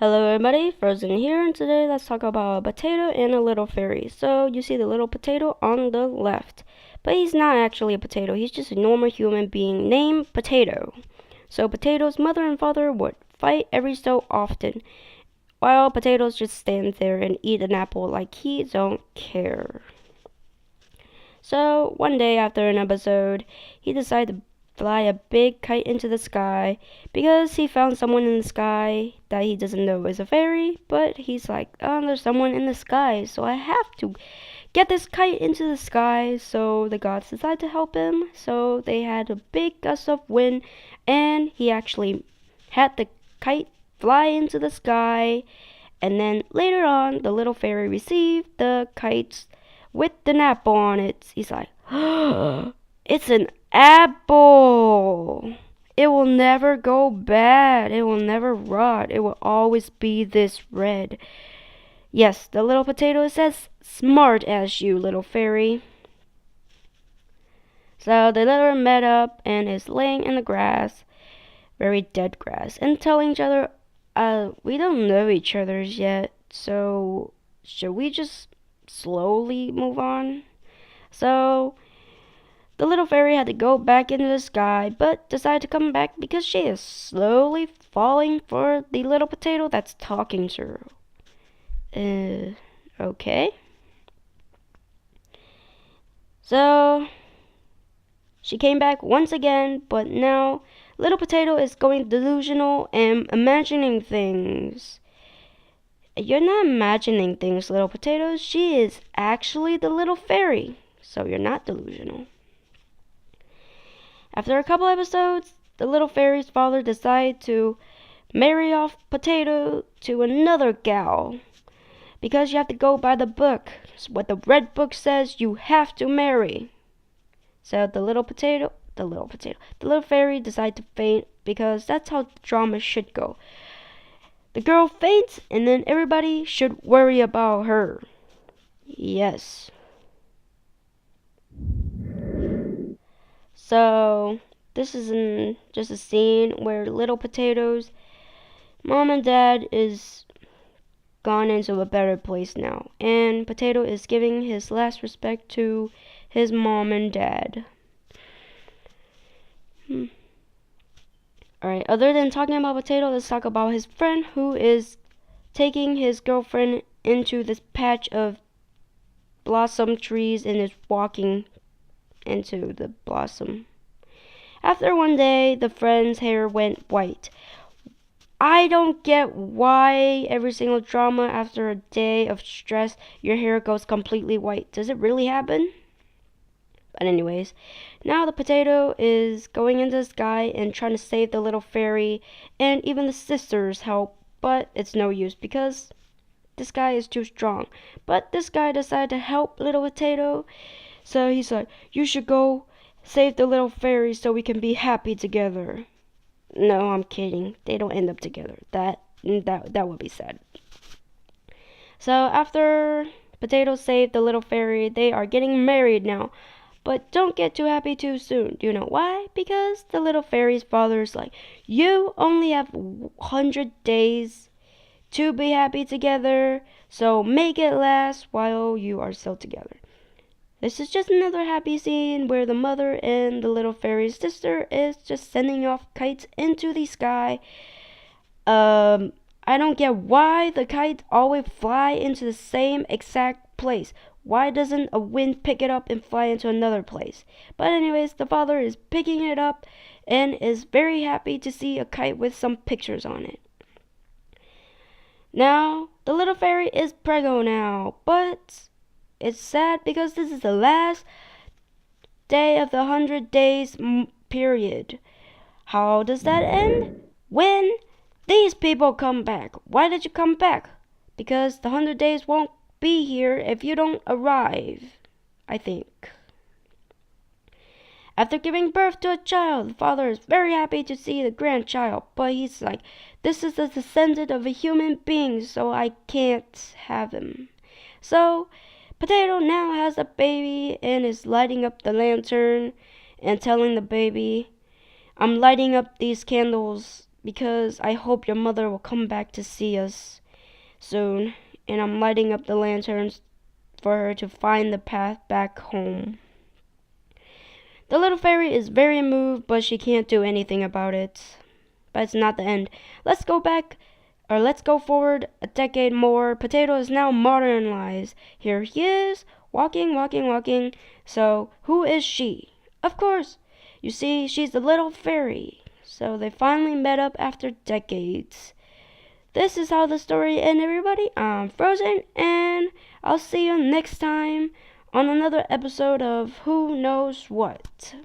Hello everybody, Frozen here, and today let's talk about a potato and a little fairy. So you see the little potato on the left, but he's not actually a potato, he's just a normal human being named Potato. So Potato's mother and father would fight every so often, while Potatoes just stand there and eat an apple like he don't care. So one day after an episode, he decided to fly a big kite into the sky because he found someone in the sky that he doesn't know is a fairy, but he's like, oh, there's someone in the sky, so I have to get this kite into the sky. So the gods decided to help him. So they had a big gust of wind, and he actually had the kite fly into the sky. And then later on, the little fairy received the kites with an apple on it. He's like, it's an apple. It will never go bad. It will never rot. It will always be this red. Yes, the little potato is as smart as you, little fairy. So the little met up and is laying in the grass, very dead grass, and telling each other, we don't know each other yet, so should we just slowly move on? So the little fairy had to go back into the sky, but decided to come back because she is slowly falling for the little potato that's talking to her. Okay. So she came back once again, but now little potato is going delusional and imagining things. You're not imagining things, little potato. She is actually the little fairy, so you're not delusional. After a couple episodes, the little fairy's father decided to marry off Potato to another gal. Because you have to go by the book. What the red book says, you have to marry. So the little fairy decided to faint because that's how drama should go. The girl faints and then everybody should worry about her. Yes. So this is just a scene where little Potato's mom and dad is gone into a better place now, and Potato is giving his last respect to his mom and dad. Alright, other than talking about Potato, let's talk about his friend who is taking his girlfriend into this patch of blossom trees and is walking into the blossom. After one day, the friend's hair went white. I don't get why every single drama after a day of stress, your hair goes completely white. Does it really happen? But anyways, now the potato is going into the sky and trying to save the little fairy, and even the sisters help, but it's no use because this guy is too strong. But this guy decided to help little potato, so he's like, you should go save the little fairy so we can be happy together. No, I'm kidding. They don't end up together. That would be sad. So after Potato saved the little fairy, they are getting married now. But don't get too happy too soon. Do you know why? Because the little fairy's father is like, you only have 100 days to be happy together, so make it last while you are still together. This is just another happy scene where the mother and the little fairy's sister is just sending off kites into the sky. I don't get why the kites always fly into the same exact place. Why doesn't a wind pick it up and fly into another place? But anyways, the father is picking it up and is very happy to see a kite with some pictures on it. Now, the little fairy is preggo now, but it's sad because this is the last day of the 100 days period. How does that end? When these people come back. Why did you come back? Because the 100 days won't be here if you don't arrive, I think. After giving birth to a child, the father is very happy to see the grandchild, but he's like, this is the descendant of a human being, so I can't have him. So Potato now has a baby and is lighting up the lantern and telling the baby, I'm lighting up these candles because I hope your mother will come back to see us soon, and I'm lighting up the lanterns for her to find the path back home. The little fairy is very moved, but she can't do anything about it. But it's not the end. Let's go forward a decade more. Potato is now modernized. Here he is, walking, walking, walking. So, who is she? Of course, you see, she's the little fairy. So they finally met up after decades. This is how the story ended, everybody. I'm Frozen, and I'll see you next time on another episode of Who Knows What.